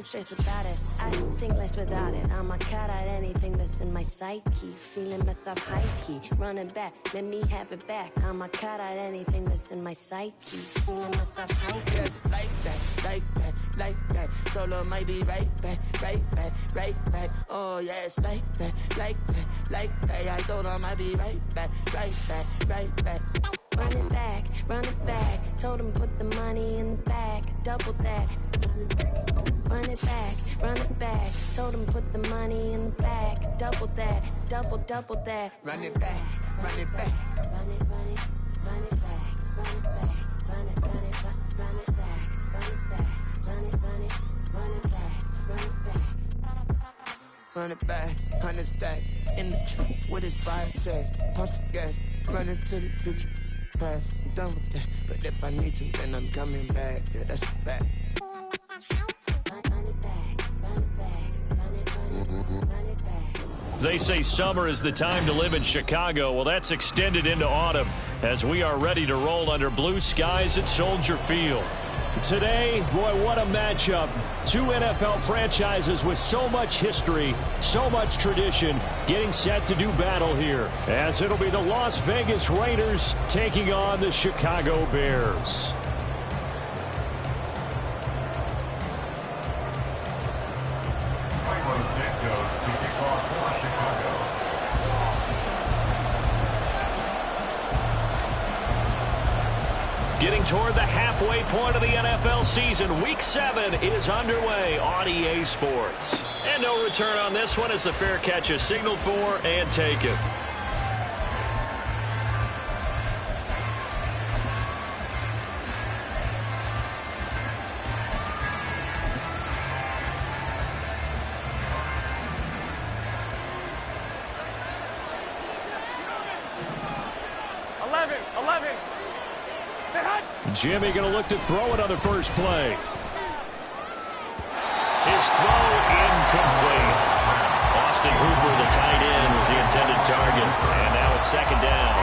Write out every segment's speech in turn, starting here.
stress about it. I think less without it. I'm a cat at anything that's in my psyche. Feeling myself high key, running back, let me have it back. I'm a cat at anything that's in my psyche. Feeling myself high key. Yes, like that, like that, like that. Solo might be right back, right back, right back. Oh yes, like that, like that, like that. I told him I'd be right back, right back, right back. Run it back, run it back. Told him put the money in the bag, double that. Run it back, run it back. Told him put the money in the bag, double that, double that. Run it back, run it back. Run it, run it, run it back, run it back, run it, run it, run it back, run it back, run it, run it, run it back, run it back. Run it back, 100 stack in the truck with his fire tag. Punch the gas, run into the future. Past, I'm done with that. But if I need to, then I'm coming back. Yeah, that's a fact. Run it back, run it back, run it, run it back. They say summer is the time to live in Chicago. Well, that's extended into autumn as we are ready to roll under blue skies at Soldier Field. Today, boy, what a matchup. Two NFL franchises with so much history, so much tradition, getting set to do battle here, as it'll be the Las Vegas Raiders taking on the Chicago Bears. Getting toward the halfway point of the NFL season, Week 7 is underway on EA Sports. And no return on this one as the fair catch is signaled for and taken. Jimmy going to look to throw it on the first play. His throw incomplete. Austin Hooper, the tight end, was the intended target. And now it's second down.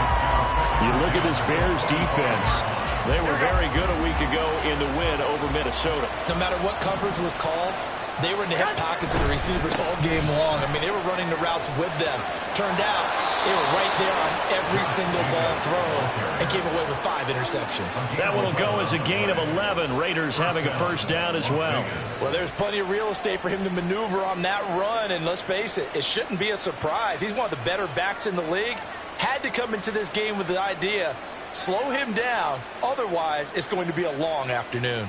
You look at this Bears defense. They were very good a week ago in the win over Minnesota. No matter what coverage was called, they were in the hip pockets of the receivers all game long. I mean, they were running the routes with them. Turned out, they were right there on every single ball thrown and came away with 5 interceptions. That one will go as a gain of 11. Raiders having a first down as well. Well, there's plenty of real estate for him to maneuver on that run, and let's face it, it shouldn't be a surprise. He's one of the better backs in the league. Had to come into this game with the idea, slow him down, otherwise it's going to be a long afternoon.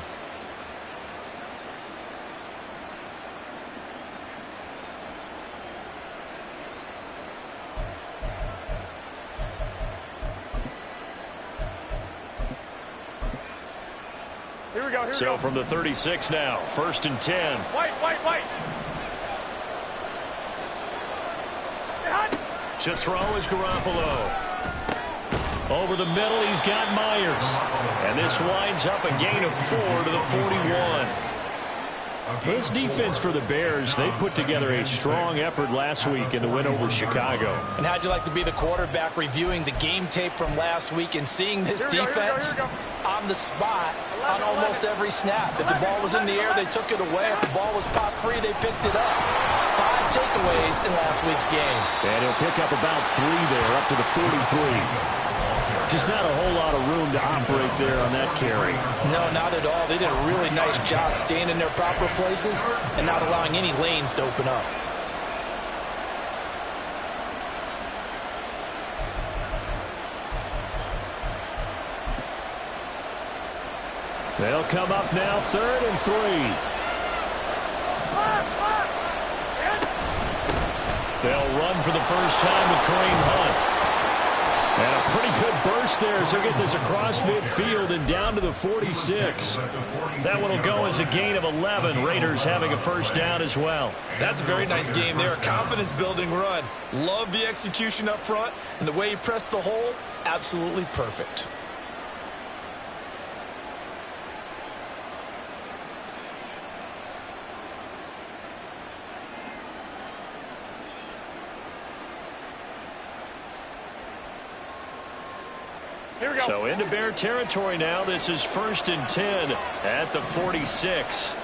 So from the 36 now, 1st and 10. Wait. To throw is Garoppolo. Over the middle, he's got Myers. And this winds up a gain of 4 to the 41. This defense for the Bears, they put together a strong effort last week in the win over Chicago. And how'd you like to be the quarterback reviewing the game tape from last week and seeing this defense on the spot on almost every snap? If the ball was in the air, they took it away. If the ball was pop free, they picked it up. 5 takeaways in last week's game. And he'll pick up about 3 there, up to the 43. Just not a whole lot of room to operate there on that carry. No, not at all. They did a really nice job staying in their proper places and not allowing any lanes to open up. They'll come up now, 3rd and 3. They'll run for the first time with Kareem Hunt. And a pretty good burst there as he'll get this across midfield and down to the 46. That one will go as a gain of 11. Raiders having a first down as well. That's a very nice game there. A confidence-building run. Love the execution up front. And the way he pressed the hole, absolutely perfect. So into Bear territory now. This is 1st and 10 at the 46.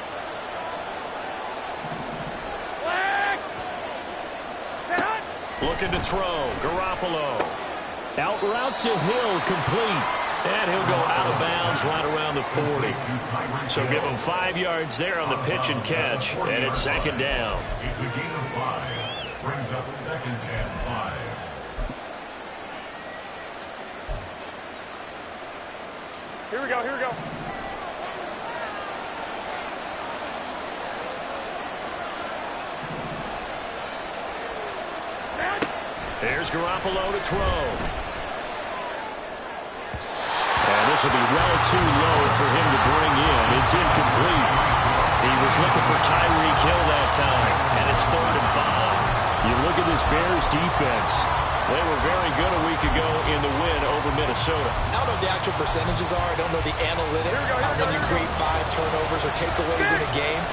Looking to throw. Garoppolo. Out route to Hill, complete. And he'll go out of bounds right around the 40. So give him 5 yards there on the pitch and catch. And it's second down. It's a gain of 5. Brings up 2nd and 5. Here we go, here we go. There's Garoppolo to throw. And this will be well too low for him to bring in. It's incomplete. He was looking for Tyreek Hill that time, and it's 3rd and 5. You look at this Bears defense. They were very good a week ago in the win over Minnesota. I don't know what the actual percentages are. I don't know the analytics on when you create 5 turnovers or takeaways in a game.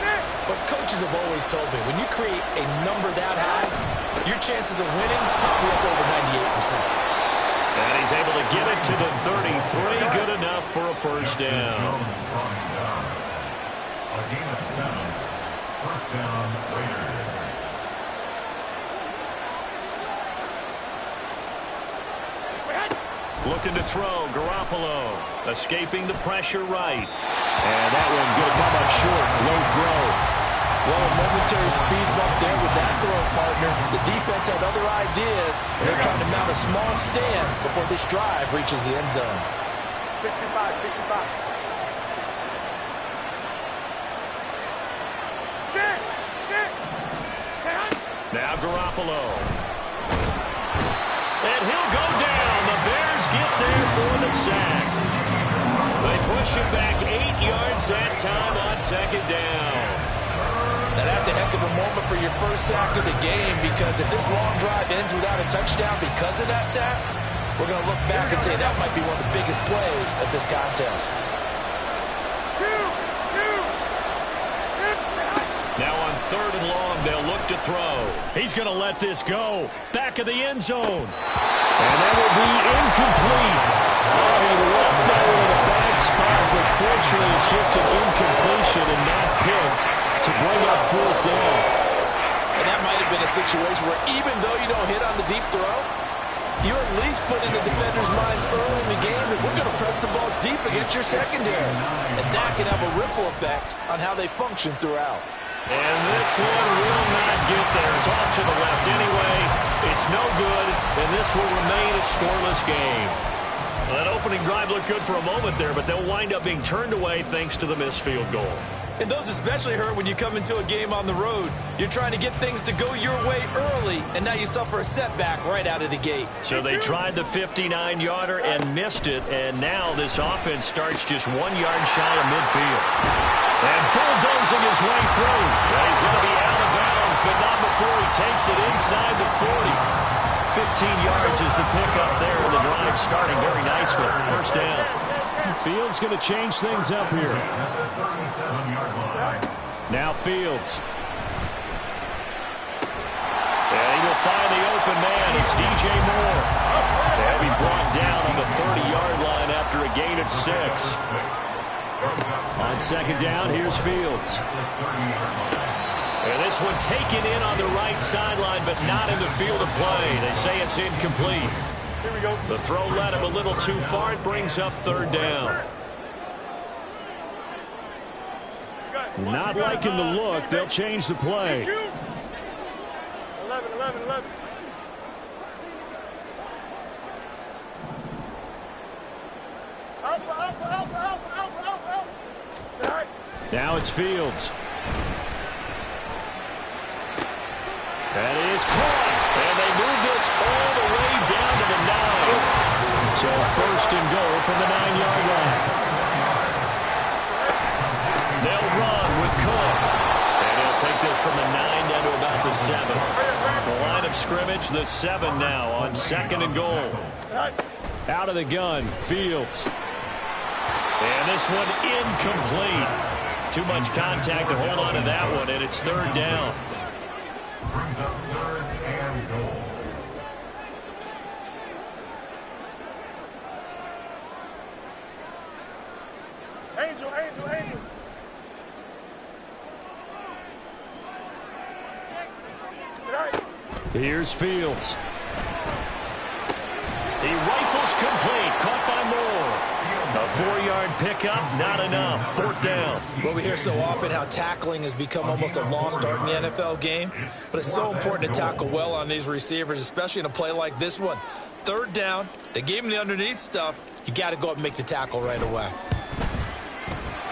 But coaches have always told me, when you create a number that high, your chances of winning probably up over 98%. And he's able to get it to the 33. Good enough for a first down. A gain of 7. First down, Raiders. Looking to throw. Garoppolo escaping the pressure right. And that one going to come up short. Low throw. Well, a momentary speed bump there with that throw, partner. The defense had other ideas, and they're trying to mount a small stand before this drive reaches the end zone. 65, 65. Now Garoppolo. And he'll go down. The Bears get there for the sack. They push it back 8 yards that time on second down. Now that's a heck of a moment for your first sack of the game, because if this long drive ends without a touchdown because of that sack, we're going to look back and say that might be one of the biggest plays of this contest. Now on 3rd and long, they'll look to throw. He's going to let this go. Back of the end zone. And that will be incomplete. Oh, he left that one in a bad spot, but fortunately it's just an incompletion and not picked to bring up 4th down. And that might have been a situation where even though you don't hit on the deep throw, you at least put in the defenders' minds early in the game that we're going to press the ball deep against your secondary. And that can have a ripple effect on how they function throughout. And this one will not get there. It's off to the left anyway. It's no good, and this will remain a scoreless game. That opening drive looked good for a moment there, but they'll wind up being turned away thanks to the missed field goal. And those especially hurt when you come into a game on the road. You're trying to get things to go your way early, and now you suffer a setback right out of the gate. So they tried the 59-yarder and missed it, and now this offense starts just 1 yard shy of midfield. And bulldozing his way through. He's going to be out of bounds, but not before he takes it inside the 40. 15 yards is the pickup there, and the drive starting very nicely. First down. Fields going to change things up here. Now Fields. And he will find the open man. It's DJ Moore. They'll be brought down on the 30-yard line after a gain of 6. On second down, here's Fields. And this one taken in on the right sideline, but not in the field of play. They say it's incomplete. Here we go. The throw led him a little too far. It brings up 3rd down. Not liking the look. They'll change the play. 11, 11, 11. Alpha. Now it's Fields. That is caught. And they move this all the way down to the 9. So 1st and goal from the 9-yard line. They'll run with Cook. And he'll take this from the 9 down to about the 7. The line of scrimmage, the 7 now on 2nd and goal. Out of the gun, Fields. And this one incomplete. Too much contact to hold on to that one, and it's 3rd down. Brings up 3rd and goal. Angel. Here's Fields. He rifles complete. Caught by Moore. A 4-yard pickup, not enough. 4th down. Well, we hear so often how tackling has become almost a lost art in the NFL game. But it's so important to tackle well on these receivers, especially in a play like this one. 3rd down. They gave him the underneath stuff. You got to go up and make the tackle right away.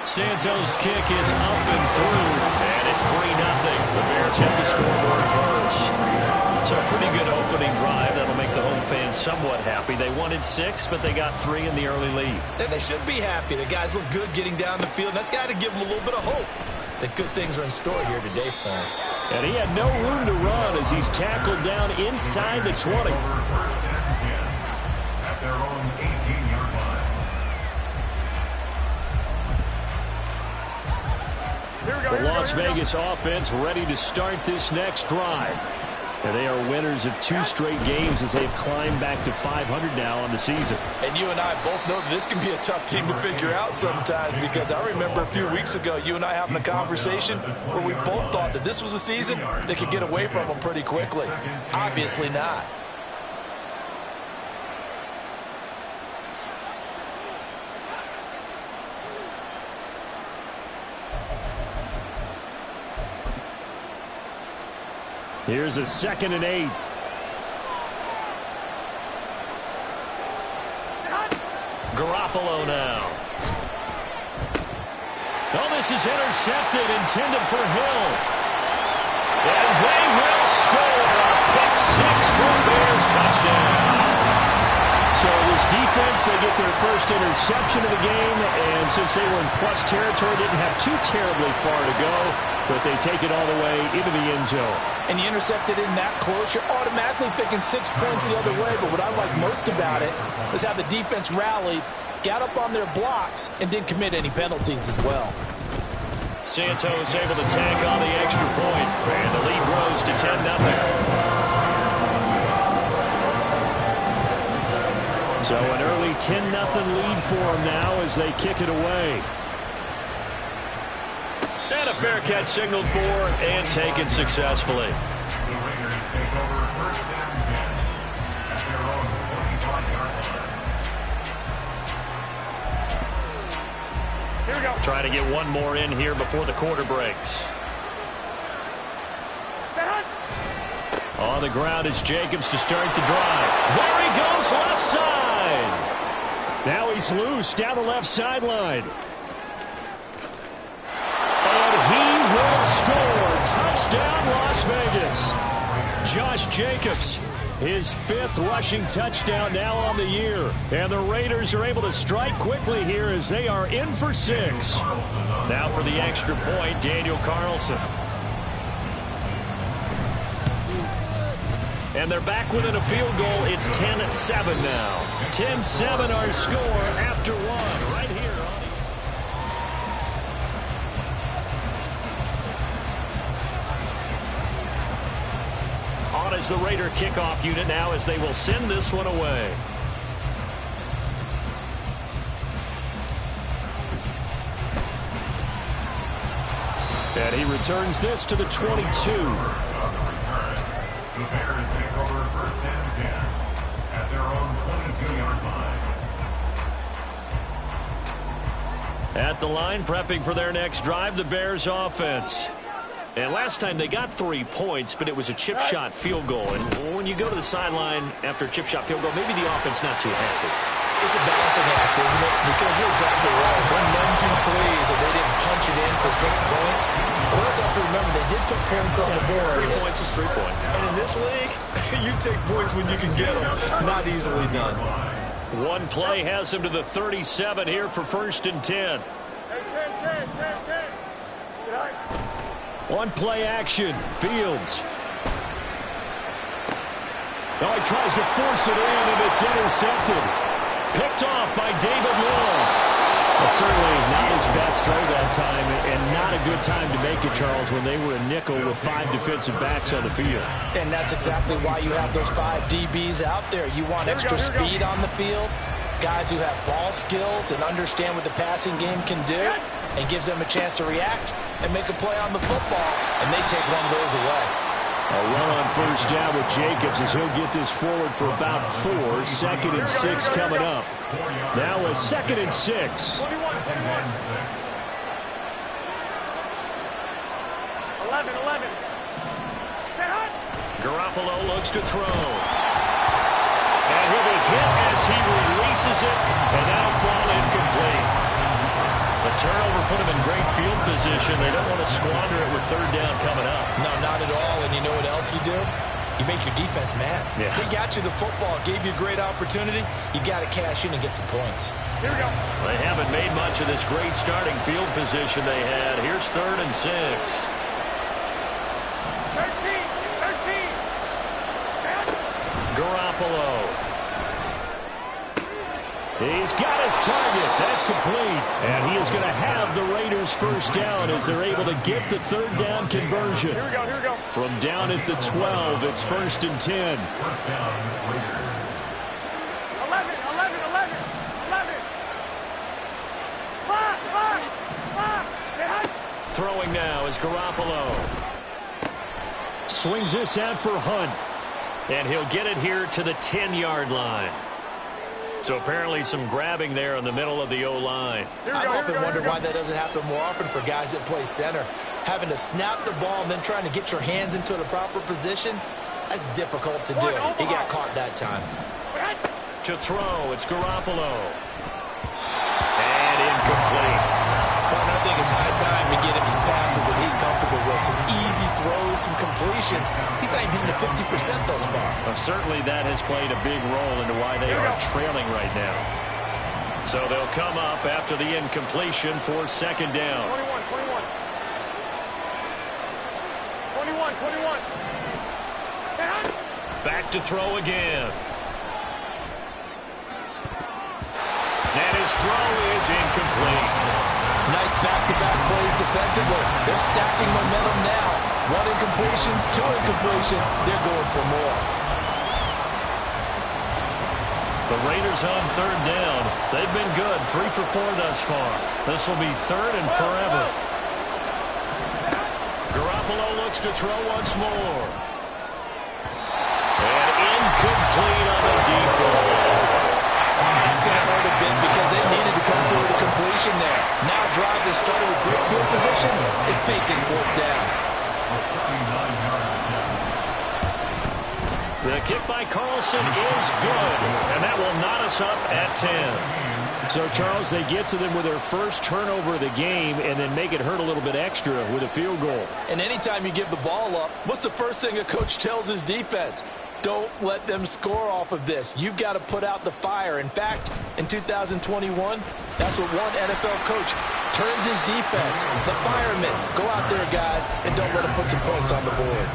Santos' kick is up and through, and it's 3-0. The Bears have the scoreboard first. So a pretty good opening drive. That'll make the home fans somewhat happy. They wanted 6, but they got 3 in the early lead. And they should be happy. The guys look good getting down the field, and that's got to give them a little bit of hope that good things are in store here today for him. And he had no room to run as he's tackled down inside the 20. At their own 18-yard line. The Las Vegas offense ready to start this next drive. And they are winners of 2 straight games as they've climbed back to 500 now on the season. And you and I both know this can be a tough team to figure out sometimes, because I remember a few weeks ago you and I having a conversation where we both thought that this was a season that could get away from them pretty quickly. Obviously not. Here's a 2nd and 8. Garoppolo now. Oh, this is intercepted, intended for Hill. And they will score. A pick 6 for Bears touchdown. So this defense, they get their first interception of the game, and since they were in plus territory, didn't have too terribly far to go, but they take it all the way into the end zone. And you intercepted in that close, you're automatically thinking 6 points the other way, but what I like most about it is how the defense rallied, got up on their blocks, and didn't commit any penalties as well. Santos able to tack on the extra point, and the lead grows to 10-0. So an early 10-0 lead for them now as they kick it away. And a fair catch signaled for and taken successfully. The Raiders take over 1st and 10 at their own 25-yard line. Here we go. Trying to get one more in here before the quarter breaks. On the ground, it's Jacobs to start the drive. There he goes, left side. Now he's loose down the left sideline. And he will score. Touchdown, Las Vegas. Josh Jacobs, his 5th rushing touchdown now on the year. And the Raiders are able to strike quickly here as they are in for 6. Now for the extra point, Daniel Carlson. And they're back within a field goal. It's 10-7 now. 10-7 our score after 1 right here. On is the Raider kickoff unit now as they will send this one away. And he returns this to the 22. The Bears take over 1st and 10 at their own 22-yard line. At the line, prepping for their next drive, the Bears offense. And last time they got 3 points, but it was a chip shot field goal. And when you go to the sideline after a chip shot field goal, maybe the offense not too happy. It's a balancing act, isn't it? Because you're exactly right. 1-1-2 plays, and they didn't punch it in for 6 points. But we also have to remember they did put points on the board. 3 points is 3 points. And in this league, you take points when you can get them. Not easily done. One play has him to the 37 here for 1st and 10. One play action. Fields. Oh, he tries to force it in, and it's intercepted. Picked off by David Long. Well, certainly not his best throw that time, and not a good time to make it, Charles, when they were a nickel with 5 defensive backs on the field. And that's exactly why you have those 5 DBs out there. You want extra speed on the field, guys who have ball skills and understand what the passing game can do, and gives them a chance to react and make a play on the football, and they take one of those away. A run on first down with Jacobs as he'll get this forward for about 4. 2nd and 6 coming up. Now a 2nd and 6. 11, 11. Garoppolo looks to throw. And he'll be hit as he releases it, and that'll fall incomplete. The turnover put him in great field position. They don't want to squander it with 3rd down coming up. No, not at all. And you know what else you do? You make your defense mad. Yeah. They got you the football, gave you a great opportunity. You got to cash in and get some points. Here we go. They haven't made much of this great starting field position they had. Here's 3rd and 6. 13. Garoppolo. He's got his target. That's complete. And he is going to have the Raiders first down as they're able to get the 3rd down conversion. Here we go, here we go. From down at the 12, it's 1st and 10. 11. Throwing now is Garoppolo. Swings this out for Hunt. And he'll get it here to the 10-yard line. So apparently some grabbing there in the middle of the O-line. I've often wondered why that doesn't happen more often for guys that play center. Having to snap the ball and then trying to get your hands into the proper position, that's difficult to do. He got caught that time. To throw, it's Garoppolo. And incomplete. Well, I think it's high time to get him some passes that he's comfortable with. Some easy throws, some completions. He's not even hitting the 50% thus far. Well, certainly that has played a big role into why they are trailing right now. So they'll come up after the incompletion for 2nd down. 21. Back to throw again. And his throw is incomplete. Nice back-to-back plays defensively. They're stacking momentum now. 1 incompletion, 2 incompletion. They're going for more. The Raiders on 3rd down. They've been good. 3 for 4 thus far. This will be 3rd and forever. Garoppolo looks to throw once more. And incomplete on the deep ball. That's going to hurt a bit because they needed to come through with a completion there. Now drive that started with great field position is facing 4th down. The kick by Carlson is good, and that will knot us up at 10. So, Charles, they get to them with their first turnover of the game and then make it hurt a little bit extra with a field goal. And anytime you give the ball up, what's the first thing a coach tells his defense? Don't let them score off of this. You've got to put out the fire. In fact, in 2021, that's what one NFL coach termed his defense. The firemen. Go out there, guys, and don't let them put some points on the board.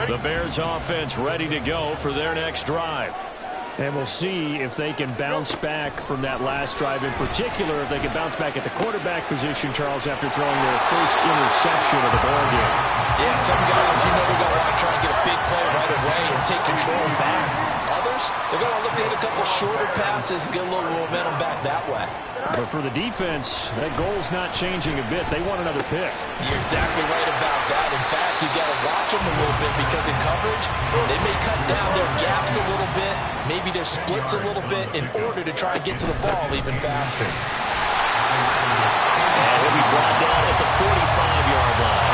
The Bears offense ready to go for their next drive. And we'll see if they can bounce back from that last drive. In particular, if they can bounce back at the quarterback position, Charles, after throwing their first interception of the ball game. Yeah, some guys, you know, they're going to want to try and get a big play right away and take control back. Others, they're going to look to hit a couple shorter passes, get a little momentum back that way. But for the defense, that goal's not changing a bit. They want another pick. You're exactly right about that. In fact, you got to watch them a little bit because in coverage, they may cut down their gaps a little bit, maybe their splits a little bit in order to try and get to the ball even faster. And he'll be brought down at the 45-yard line.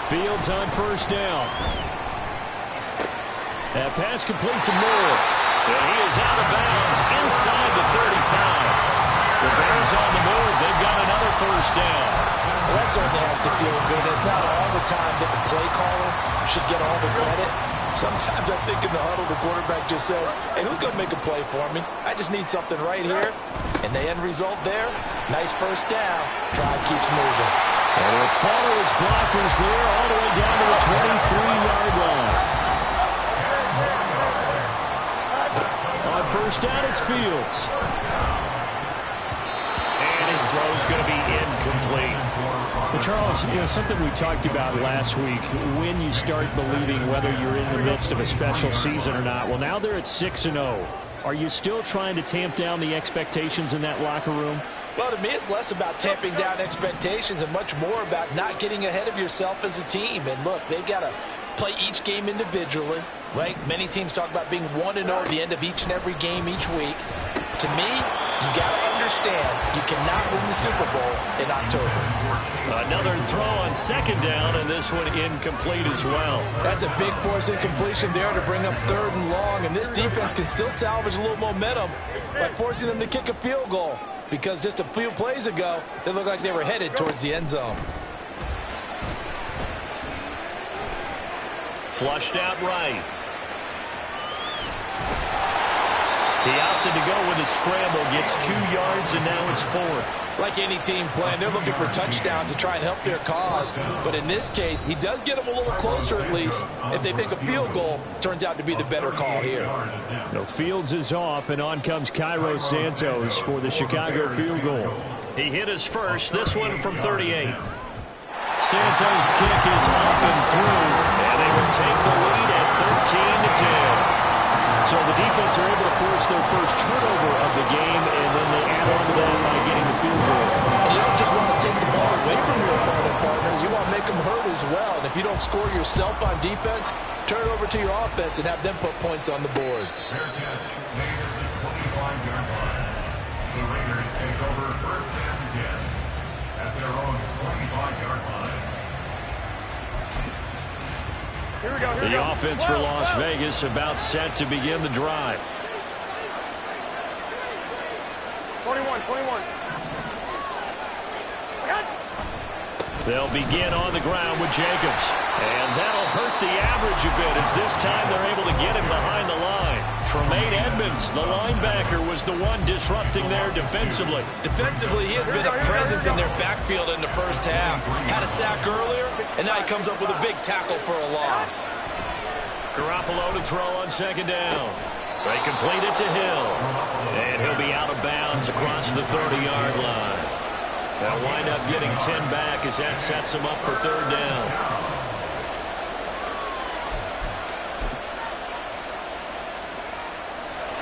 Fields on first down. That pass complete to Moore. And he is out of bounds inside the 35. The Bears on the move. They've got another first down. Well, that certainly has to feel good. It's not all the time that the play caller should get all the credit. Sometimes I think in the huddle, the quarterback just says, hey, who's going to make a play for me? I just need something right here. And the end result there, nice first down. Drive keeps moving. And he'll follow his blockers there all the way down to the 23-yard line. On first down, it's Fields. And his throw's going to be incomplete. Well, Charles, something we talked about last week, when you start believing whether you're in the midst of a special season or not. Well, now they're at 6-0. Are you still trying to tamp down the expectations in that locker room? Well, to me, it's less about tamping down expectations and much more about not getting ahead of yourself as a team. And look, they've got to play each game individually, right? Many teams talk about being 1-0 at the end of each and every game each week. To me, you got to understand you cannot win the Super Bowl in October. Another throw on second down, and this one incomplete as well. That's a big force incompletion there to bring up 3rd and long, and this defense can still salvage a little momentum by forcing them to kick a field goal, because just a few plays ago, they looked like they were headed towards the end zone. Flushed out right. He opted to go with a scramble, gets 2 yards, and now it's 4th. Like any team playing, they're looking for touchdowns to try and help their cause. But in this case, he does get them a little closer at least if they think a field goal turns out to be the better call here. No, Fields is off, and on comes Cairo Santos for the Chicago field goal. He hit his first, this one from 38. Santos' kick is up and through, and they will take the lead at 13-10. So the defense are able to force their first turnover of the game, and then they add on to that by getting the field goal. You don't just want to take the ball away from your opponent, partner. You want to make them hurt as well. And if you don't score yourself on defense, turn it over to your offense and have them put points on the board. Fair catch made at the 25-yard line. The Raiders take over 1st and 10 at their own 25-yard line. Here we go. The offense for Las Vegas about set to begin the drive. 21. They'll begin on the ground with Jacobs. And that'll hurt the average a bit as this time they're able to get him behind the line. Tremaine Edmonds, the linebacker, was the one disrupting there defensively. Defensively, he has been a presence in their backfield in the first half. Had a sack earlier, and now he comes up with a big tackle for a loss. Garoppolo to throw on second down. They complete it to Hill. And he'll be out of bounds across the 30-yard line. They'll wind up getting 10 back as that sets them up for 3rd down.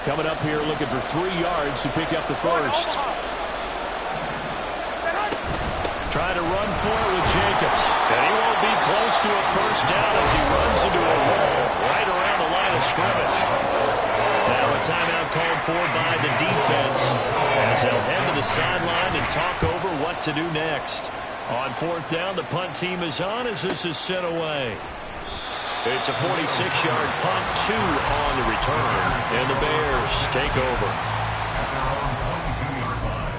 Coming up here looking for 3 yards to pick up the first. Try to run for it with Jacobs. And he won't be close to a first down as he runs into a wall right around the line of scrimmage. Now a timeout called for by the defense as they'll head to the sideline and talk over what to do next. On 4th down, the punt team is on as this is sent away. It's a 46-yard punt, 2 on the return, and the Bears take over. At their own 22-yard line.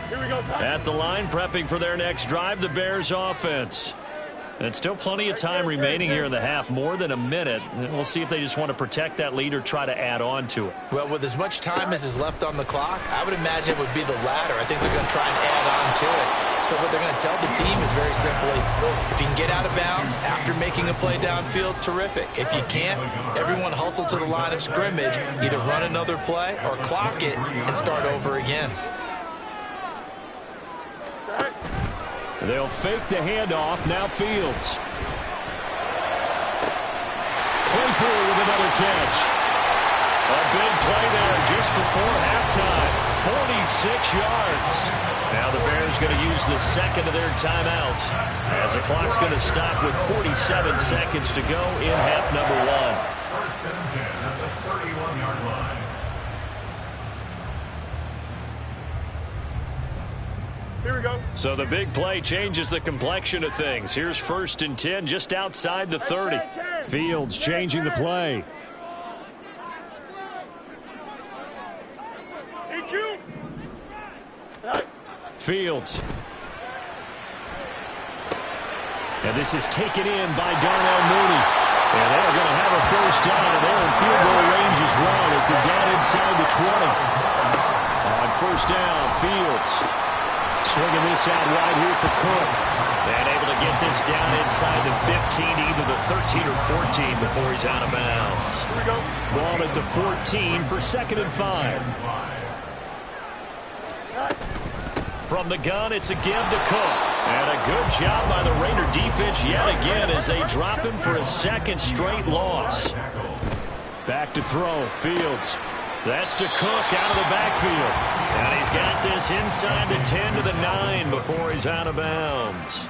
Here we go, son. At the line, prepping for their next drive, the Bears offense. And still plenty of time remaining here in the half, more than a minute. We'll see if they just want to protect that lead or try to add on to it. Well, with as much time as is left on the clock, I would imagine it would be the latter. I think they're going to try and add on to it. So what they're going to tell the team is very simply, if you can get out of bounds after making a play downfield, terrific. If you can't, everyone hustle to the line of scrimmage, either run another play or clock it and start over again. They'll fake the handoff. Now Fields. Claypool with another catch. A big play there just before halftime. 46 yards. Now the Bears going to use the second of their timeouts as the clock's going to stop with 47 seconds to go in half number 1. 1st and 10 at the 31-yard line. Here we go. So the big play changes the complexion of things. Here's 1st and 10 just outside the 30. Fields changing the play. EQ. Fields. And this is taken in by Darnell Mooney. And they're going to have a first down, and they're in field goal range as well as they're down inside the 20. On 1st down, Fields. Swinging this out wide here for Cook. And able to get this down inside the 15, either the 13 or 14 before he's out of bounds. Here we go. Ball at the 14 for 2nd and 5. From the gun, it's a give to Cook. And a good job by the Raider defense yet again as they drop him for a second straight loss. Back to throw. Fields. That's to Cook out of the backfield. And he's got this inside the 10 to the 9 before he's out of bounds.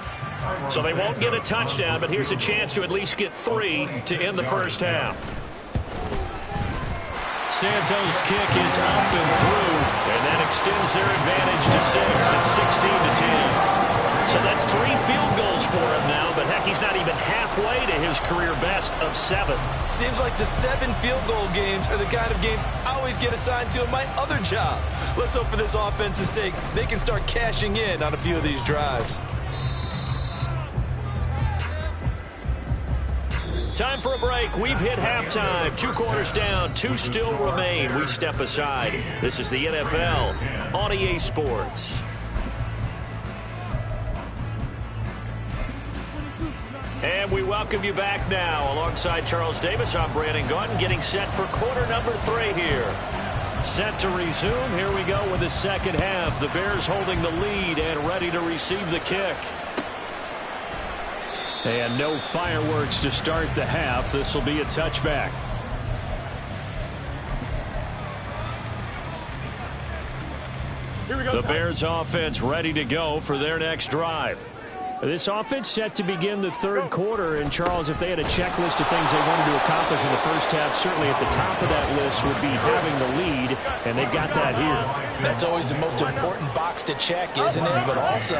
So they won't get a touchdown, but here's a chance to at least get 3 to end the first half. Santos' kick is up and through, and that extends their advantage to 6 at 16 to 10. So that's 3 field goals for him now, but heck, he's not even halfway to his career best of 7. Seems like the 7 field goal games are the kind of games I always get assigned to in my other job. Let's hope for this offense's sake they can start cashing in on a few of these drives. Time for a break. We've hit halftime. 2 quarters down, 2 still remain. We step aside. This is the NFL on EA Sports. And we welcome you back now. Alongside Charles Davis, I'm Brandon Gaudin, getting set for quarter number 3 here. Set to resume. Here we go with the second half. The Bears holding the lead and ready to receive the kick. And no fireworks to start the half. This will be a touchback. Here we go. The Bears offense ready to go for their next drive. This offense set to begin the third quarter, and Charles, if they had a checklist of things they wanted to accomplish in the first half, certainly at the top of that list would be having the lead, and they've got that here. That's always the most important box to check, isn't it? But also,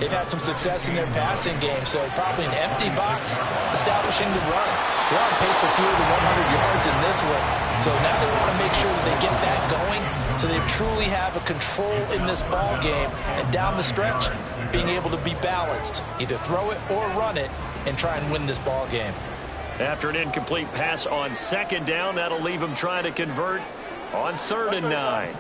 they've had some success in their passing game, so probably an empty box establishing the run. They're on pace for fewer than 100 yards in this one, so now they want to make sure that they get that going so they truly have a control in this ball game, and down the stretch, being able to be balanced, either throw it or run it, and try and win this ball game. After an incomplete pass on second down, that'll leave him trying to convert on 3rd and 9.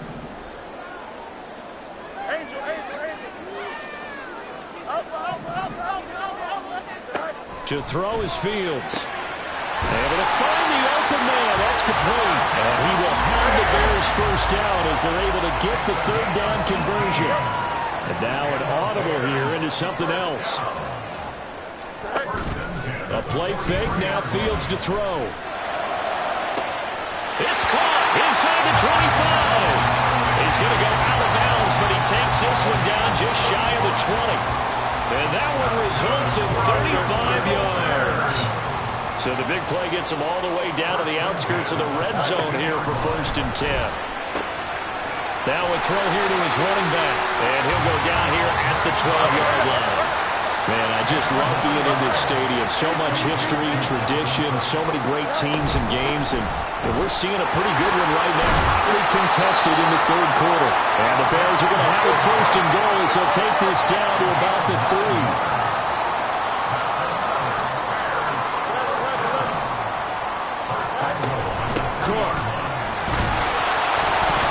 To throw is Fields. Able to find the open man. That's complete. And he will have the Bears first down as they're able to get the 3rd down conversion. And now an audible here into something else. A play fake. Now Fields to throw. It's caught inside the 25. He's going to go out of bounds, but he takes this one down just shy of the 20. And that one results in 35 yards. So the big play gets him all the way down to the outskirts of the red zone here for 1st and 10. Now a throw here to his running back. And he'll go down here at the 12-yard line. Man, I just love being in this stadium. So much history, tradition, so many great teams and games. And we're seeing a pretty good one right now. Hotly contested in the 3rd quarter. And the Bears are going to have it 1st and goal as they'll take this down to about the 3. Cook.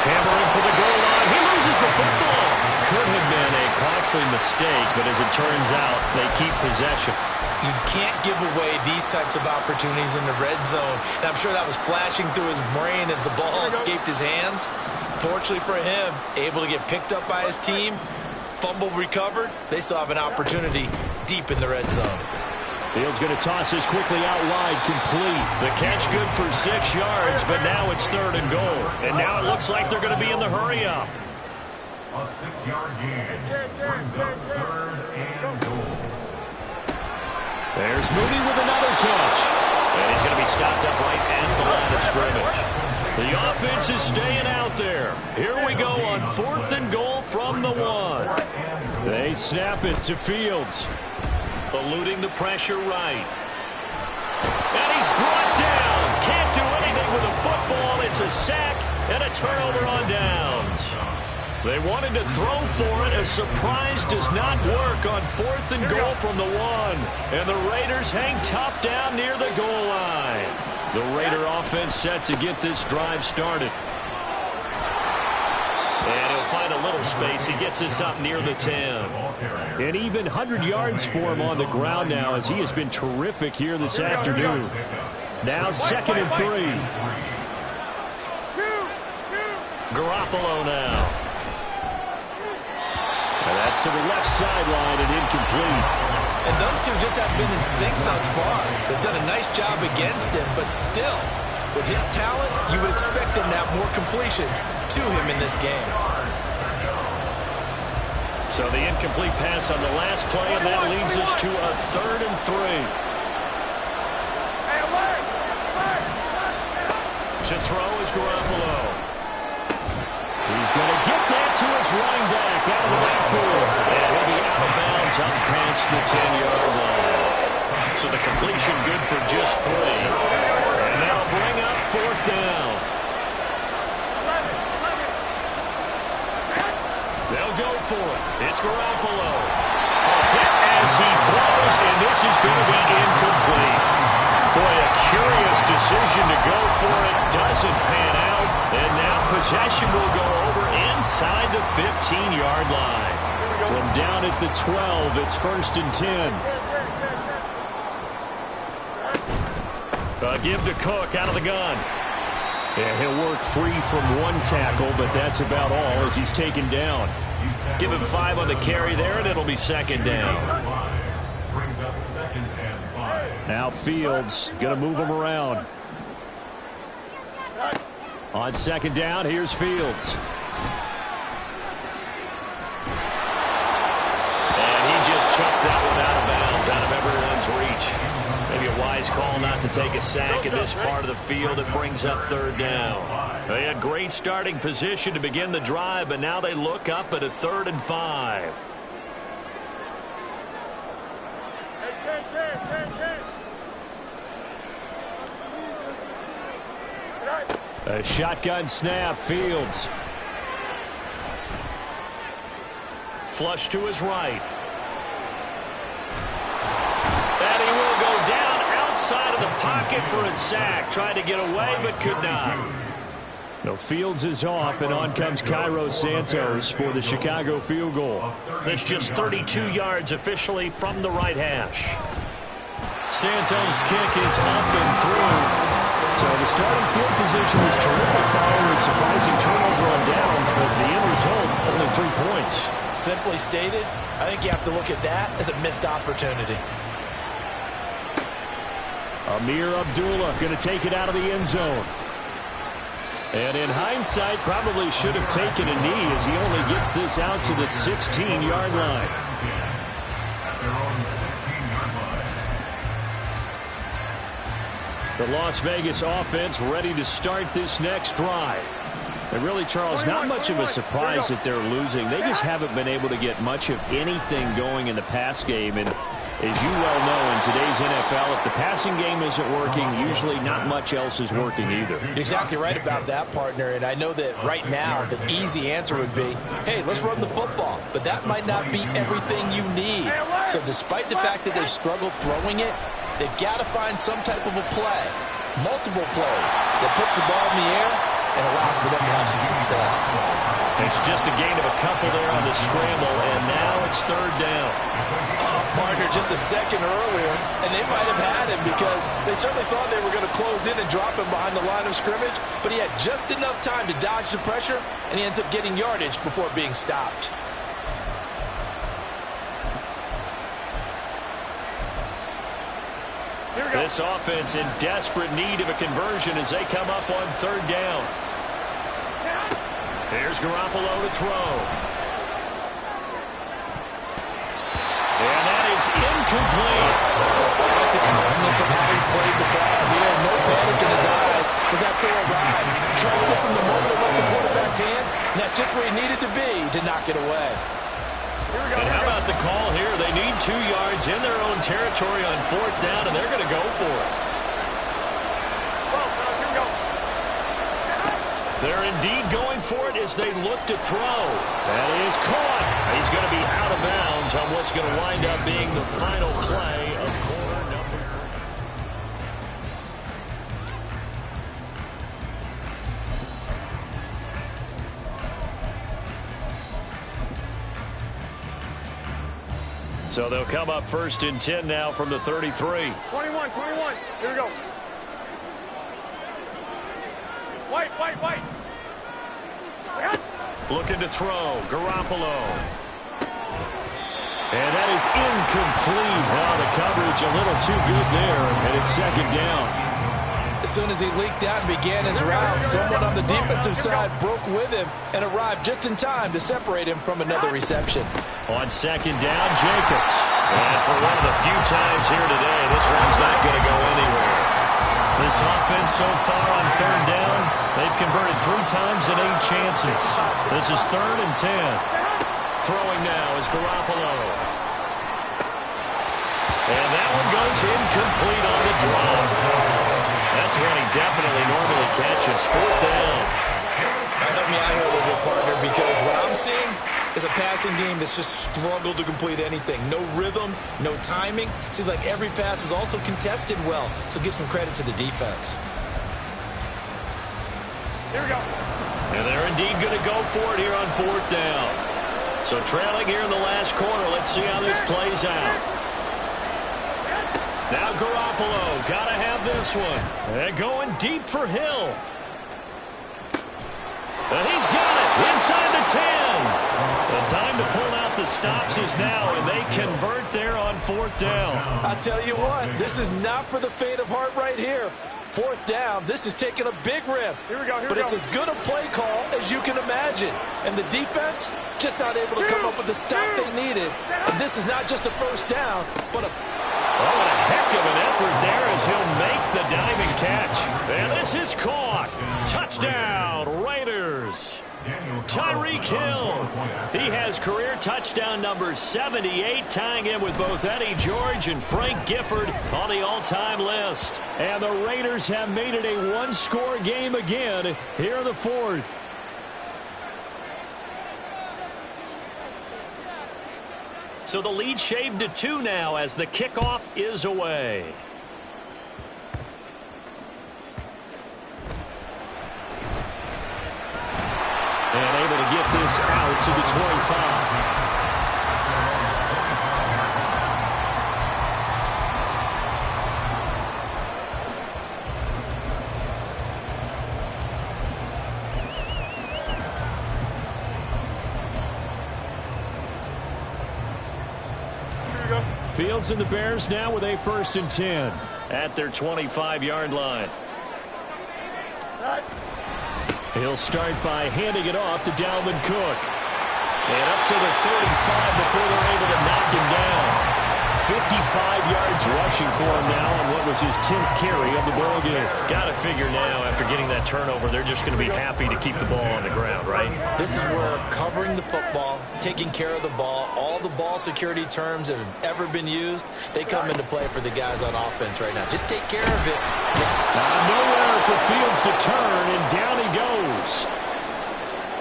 Hammering for the goal line. He loses the football. Could have been a costly mistake, but as it turns out, they keep possession. You can't give away these types of opportunities in the red zone. And I'm sure that was flashing through his brain as the ball escaped his hands. Fortunately for him, able to get picked up by his team, fumble recovered. They still have an opportunity deep in the red zone. Fields going to toss this quickly out wide, complete. The catch good for 6 yards, but now it's 3rd and goal. And now it looks like they're going to be in the hurry-up. A 6-yard gain brings up 3rd and goal. There's Mooney with another catch. And he's going to be stopped up right at the line of scrimmage. The offense is staying out there. Here we go on 4th and goal from the 1. They snap it to Fields. Eluding the pressure right. And he's brought down. Can't do anything with a football. It's a sack and a turnover on downs. They wanted to throw for it. A surprise does not work on 4th and goal from the 1. And the Raiders hang tough down near the goal line. The Raider offense set to get this drive started. And he'll find a little space. He gets us up near the 10. And even 100 yards for him on the ground now, as he has been terrific here this afternoon. Now 2nd and 3. Garoppolo now. And that's to the left sideline and incomplete. And those two just haven't been in sync thus far. They've done a nice job against him, but still, with his talent, you would expect him to have more completions to him in this game. So the incomplete pass on the last play, and that leads us to a 3rd and 3. To throw is Garoppolo. He's going to get that to his running back out of the backfield. And he'll be out of bounds up past the 10-yard line. So the completion good for just 3. And that'll bring up 4th down. They'll go for it. It's Garoppolo. Hit as he throws, and this is going to be incomplete. Boy, a curious decision to go for it. Doesn't pan out. And now possession will go over inside the 15-yard line. From down at the 12, it's 1st and 10. Give to Cook out of the gun. Yeah, he'll work free from one tackle, but that's about all as he's taken down. Give him 5 on the carry there, and it'll be 2nd down. Brings up 2nd and 5. Now Fields going to move him around. On 2nd down, here's Fields. And he just chucked that one out of bounds, out of everyone's reach. Maybe a wise call not to take a sack in this part of the field. It brings up 3rd down. They had great starting position to begin the drive, but now they look up at a 3rd and 5. A shotgun snap, Fields. Flush to his right. And he will go down outside of the pocket for a sack. Tried to get away, but could not. No, Fields is off, and on comes Cairo Santos for the Chicago field goal. That's just 32 yards officially from the right hash. Santos' kick is up and through. So the starting field position was terrific following a surprising turnover on downs, but the end result, only 3 points. Simply stated, I think you have to look at that as a missed opportunity. Amir Abdullah going to take it out of the end zone. And in hindsight, probably should have taken a knee as he only gets this out to the 16-yard line. At their own 16-yard line. The Las Vegas offense ready to start this next drive. And really, Charles, not much of a surprise that they're losing. They just haven't been able to get much of anything going in the pass game. And as you well know, in today's NFL, if the passing game isn't working, usually not much else is working either. You're exactly right about that, partner. And I know that right now the easy answer would be, hey, let's run the football. But that might not be everything you need. So despite the fact that they've struggled throwing it, they've got to find some type of a play, multiple plays, that puts the ball in the air and allows for them to have some success. It's just a gain of a couple there on the scramble, and now it's 3rd down. Partner, just a second earlier, and they might have had him because they certainly thought they were going to close in and drop him behind the line of scrimmage, but he had just enough time to dodge the pressure, and he ends up getting yardage before being stopped. This offense in desperate need of a conversion as they come up on 3rd down. Here's Garoppolo to throw. And that is incomplete. Like the calmness of how he played the ball. He had no panic in his eyes as that throw arrived. Tracked it from the moment it left the quarterback's hand, and that's just where he needed to be to knock it away. And how about the call here? They need 2 yards in their own territory on 4th down, and they're going to go for it. They're indeed going for it as they look to throw. That is caught. He's going to be out of bounds on what's going to wind up being the final play of quarter number 3. So they'll come up 1st and 10 now from the 33. 21. Here we go. White. Looking to throw. Garoppolo. And that is incomplete. Well, the coverage a little too good there, and it's 2nd down. As soon as he leaked out and began his route, someone on the defensive side broke with him and arrived just in time to separate him from another reception. On 2nd down, Jacobs. And for one of the few times here today, this one's not going to go anywhere. This offense so far on 3rd down, they've converted 3 times in 8 chances. This is 3rd and 10. Throwing now is Garoppolo. And that one goes incomplete on the drop. That's one he definitely normally catches. 4th down. Help me out here a little bit, partner, because what I'm seeing is a passing game that's just struggled to complete anything. No rhythm, no timing. Seems like every pass is also contested well, so give some credit to the defense. Here we go. And they're indeed going to go for it here on 4th down. So trailing here in the last quarter. Let's see how this plays out. Now Garoppolo, got to have this one. And going deep for Hill. And he's got it inside the 10. The time to pull out the stops is now, and they convert there on 4th down. I'll tell you what, this is not for the faint of heart right here. 4th down, this is taking a big risk. Here we go. But it's as good a play call as you can imagine. And the defense just not able to come up with the stop they needed. And this is not just a 1st down, but a... Oh, and a heck of an effort there as he'll make the diving catch. And this is caught. Touchdown, Raiders. Tyreek Hill. He has career touchdown number 78, tying him with both Eddie George and Frank Gifford on the all-time list. And the Raiders have made it a one-score game again here in the 4th. So the lead shaved to 2 now as the kickoff is away. And able to get this out to the 25. Fields and the Bears now with a 1st and 10 at their 25-yard line. He'll start by handing it off to Dalvin Cook. And up to the 35 before they're able to knock him down. 55 yards rushing for him now on what was his 10th carry of the ball game. Got to figure now, after getting that turnover, they're just going to be happy to keep the ball on the ground, right? This is where covering the football, taking care of the ball, all the ball security terms that have ever been used, they come into play for the guys on offense right now. Just take care of it. Nowhere for Fields to turn, and down he goes.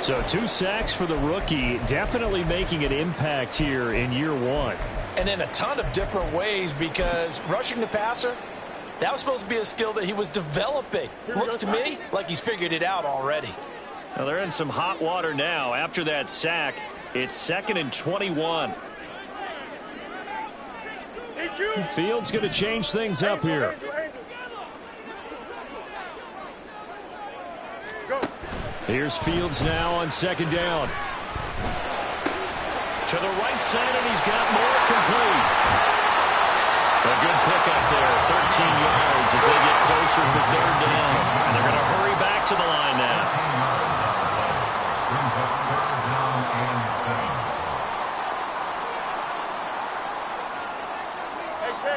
So 2 sacks for the rookie, definitely making an impact here in year 1. And in a ton of different ways, because rushing the passer, that was supposed to be a skill that he was developing. Looks to me like he's figured it out already. Well, they're in some hot water now. After that sack, it's 2nd and 21. Fields going to change things up here. Here's Fields now on 2nd down. To the right side, and he's got more complete. A good pickup there, 13 yards as they get closer for 3rd down. And they're going to hurry back to the line now. Brings up 3rd down and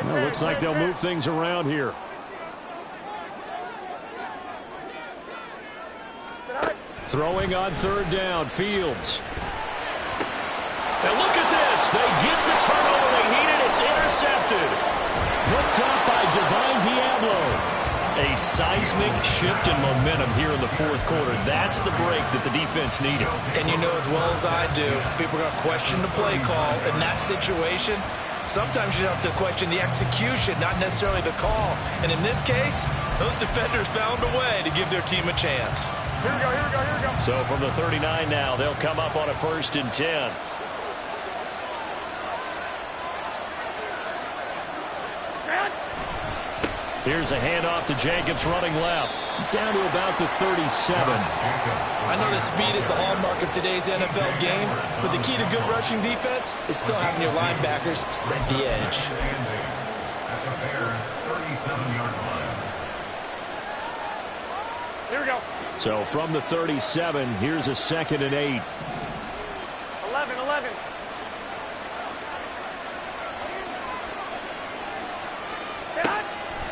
7. Well, looks like they'll move things around here. Throwing on 3rd down, Fields. And look at this. They get the turnover they needed. It's intercepted. Picked up by Divine Diablo. A seismic shift in momentum here in the 4th quarter. That's the break that the defense needed. And you know as well as I do, people are going to question the play call in that situation. Sometimes you have to question the execution, not necessarily the call. And in this case, those defenders found a way to give their team a chance. Here we go, here we go, here we go. So from the 39 now, they'll come up on a 1st and 10. Here's a handoff to Jacobs running left. Down to about the 37. I know the speed is the hallmark of today's NFL game, but the key to good rushing defense is still having your linebackers set the edge. At the Bears' 37-yard line. Here we go. So from the 37, here's a 2nd and 8. 11.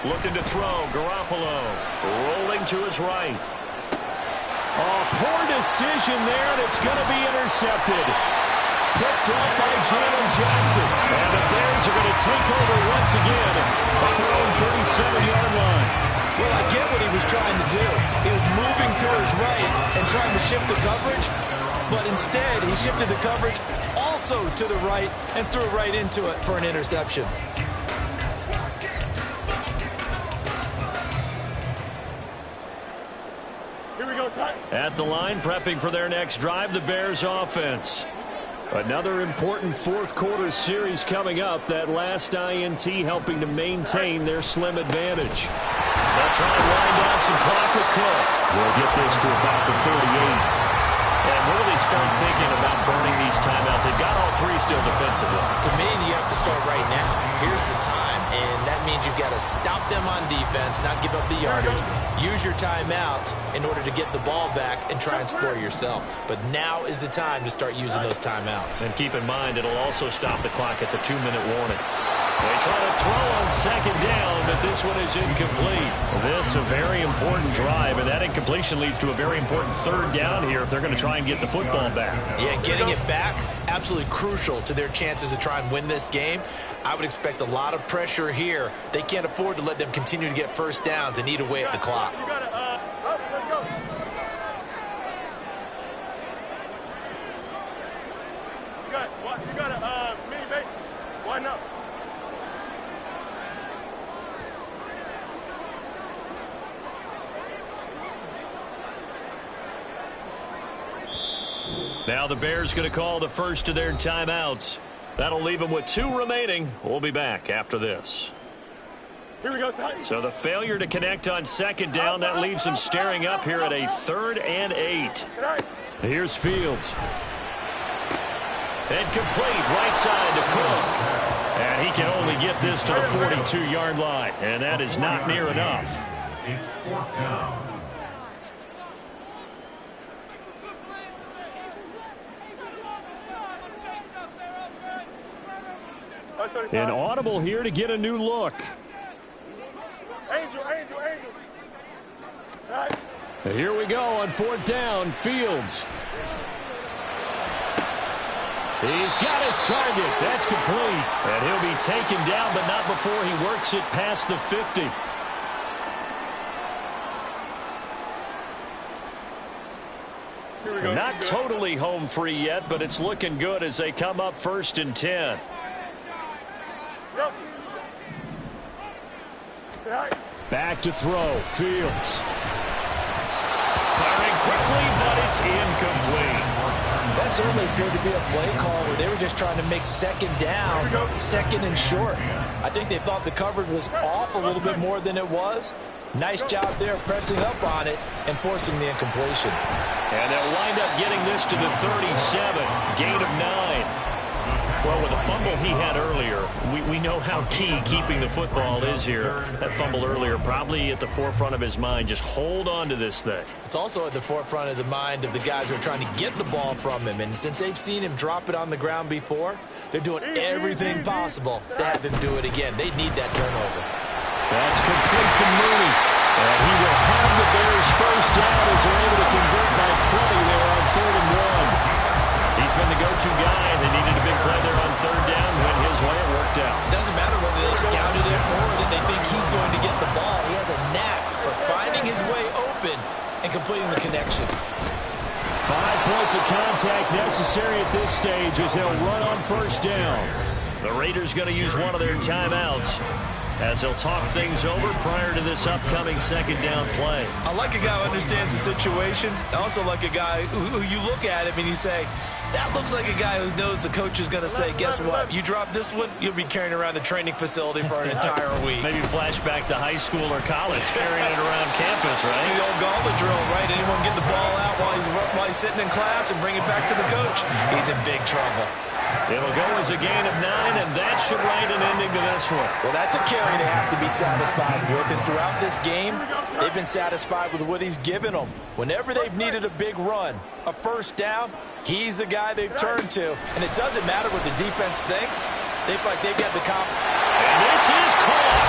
Looking to throw, Garoppolo rolling to his right. Oh, poor decision there, and it's going to be intercepted. Picked up by Jalen Johnson. And the Bears are going to take over once again at their own 37-yard line. Well, I get what he was trying to do. He was moving to his right and trying to shift the coverage, but instead he shifted the coverage also to the right and threw right into it for an interception. At the line, prepping for their next drive, the Bears offense. Another important fourth-quarter series coming up. That last INT helping to maintain their slim advantage. They'll try and wind down some clock with Cook. We'll get this to about the 38. And really start thinking about burning these timeouts. They've got all three still defensively. To me, you have to start right now. Here's the time, and that means you've got to stop them on defense, not give up the yardage. Use your timeouts in order to get the ball back and try and score yourself. But now is the time to start using those timeouts. And keep in mind, it'll also stop the clock at the 2-minute warning. They try to throw on 2nd down, but this one is incomplete. This a very important drive, and that incompletion leads to a very important 3rd down here if they're going to try and get the football back. Yeah, getting it back, absolutely crucial to their chances to try and win this game. I would expect a lot of pressure here. They can't afford to let them continue to get first downs and eat away at the clock. You got it. Let's go. You got it. Me, mate. Why not? Now the Bears going to call the first of their timeouts. That'll leave them with 2 remaining. We'll be back after this. Here we go. So the failure to connect on 2nd down, that leaves them staring up here at a 3rd and 8. Here's Fields. And complete right side to Cook. And he can only get this to the 42-yard line. And that is not near enough. It's 4th down. An audible here to get a new look. Angel. Right. Here we go on 4th down. Fields. He's got his target. That's complete. And he'll be taken down, but not before he works it past the 50. Here we go. Not totally home free yet, but it's looking good as they come up 1st and 10. Back to throw. Fields. Firing quickly, but it's incomplete. That certainly appeared to be a play call where they were just trying to make 2nd down, 2nd and short. I think they thought the coverage was off a little bit more than it was. Nice job there pressing up on it and forcing the incompletion. And they'll wind up getting this to the 37, gain of 9. Well, with the fumble he had earlier, we know how key keeping the football is here. That fumble earlier probably at the forefront of his mind. Just hold on to this thing. It's also at the forefront of the mind of the guys who are trying to get the ball from him. And since they've seen him drop it on the ground before, they're doing everything possible to have him do it again. They need that turnover. That's complete to Mooney. And he will have the Bears first down as they're able to convert by plenty there on 3rd and 1. He's been the go-to guy, and they needed a big play there on 3rd down. Went his way, it worked out. It doesn't matter whether they scouted it or that they think he's going to get the ball. He has a knack for finding his way open and completing the connection. 5 points of contact necessary at this stage as they'll run on 1st down. The Raiders going to use one of their timeouts. as he'll talk things over prior to this upcoming second down play. I like a guy who understands the situation. I also like a guy who you look at him and you say, that looks like a guy who knows the coach is going to say, guess what? You drop this one, you'll be carrying around the training facility for an entire week. Maybe flashback to high school or college, carrying it around campus, right? The old gauntlet drill, right? Anyone get the ball out while he's sitting in class and bring it back to the coach? He's in big trouble. It'll go as a gain of 9, and that should write an ending to this one. Well, that's a carry they have to be satisfied with. And throughout this game, they've been satisfied with what he's given them. Whenever they've needed a big run, a first down, he's the guy they've turned to. And it doesn't matter what the defense thinks. They've got the confidence. And this is caught.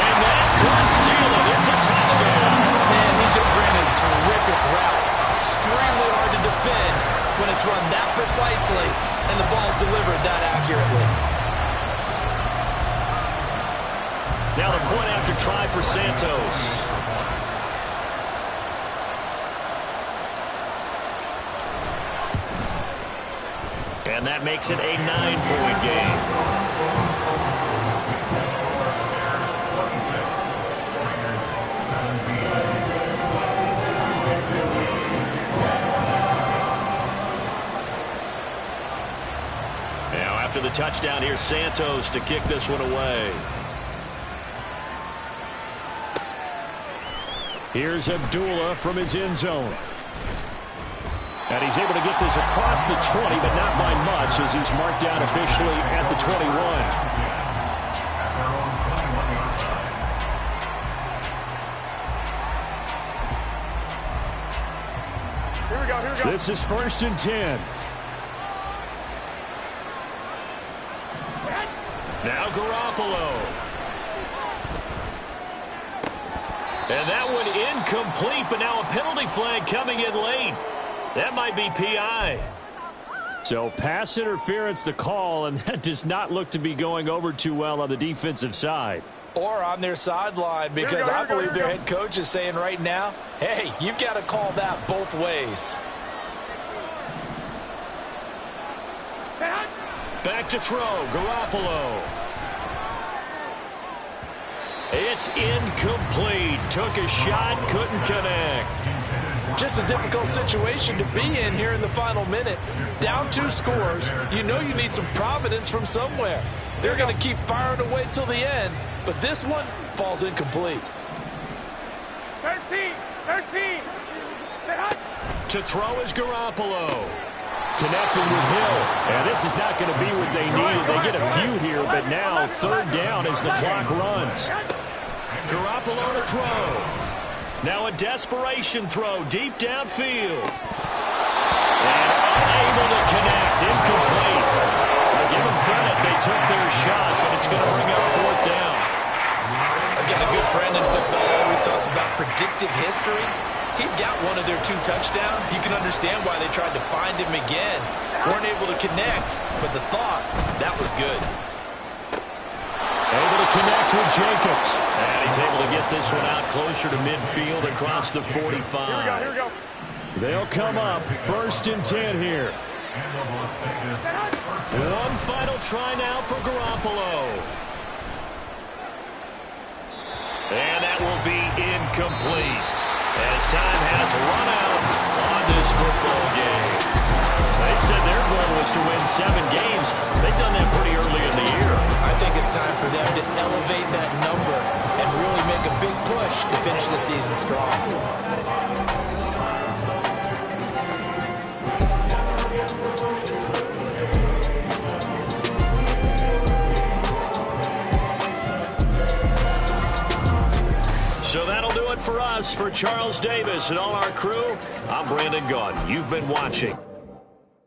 And that could seal it. It's a touchdown. Man, he just ran a terrific route. Extremely hard to defend when it's run that precisely and the ball's delivered that accurately. Now the point after try for Santos. And that makes it a 9-point game. After the touchdown, here's Santos to kick this one away. Here's Abdullah from his end zone. And he's able to get this across the 20, but not by much, as he's marked down officially at the 21. Here we go. This is 1st and 10. Now Garoppolo. And that one incomplete, but now a penalty flag coming in late. That might be PI. So pass interference the call, and that does not look to be going over too well on the defensive side. Or on their sideline, because I believe their head coach is saying right now, hey, you've got to call that both ways. Back to throw, Garoppolo. It's incomplete. Took a shot, couldn't connect. Just a difficult situation to be in here in the final minute. Down 2 scores. You know you need some providence from somewhere. They're going to keep firing away till the end, but this one falls incomplete. 13. To throw is Garoppolo. Connecting with Hill. And this is not going to be what they needed. They get a few here, but now 3rd down as the clock runs. Garoppolo to throw. Now a desperation throw deep downfield. And unable to connect. Incomplete. I'll give them credit. They took their shot, but it's going to bring up 4th down. I've got a good friend in football who always talks about predictive history. He's got one of their 2 touchdowns. You can understand why they tried to find him again. Weren't able to connect, but the thought, that was good. Able to connect with Jacobs. And he's able to get this one out closer to midfield across the 45. Here we go. They'll come up 1st and 10 here. One final try now for Garoppolo. And that will be incomplete, as time has run out on this football game. They said their goal was to win 7 games. They've done that pretty early in the year. I think it's time for them to elevate that number and really make a big push to finish the season strong. So that'll do it for us. For Charles Davis and all our crew, I'm Brandon Gaudin. You've been watching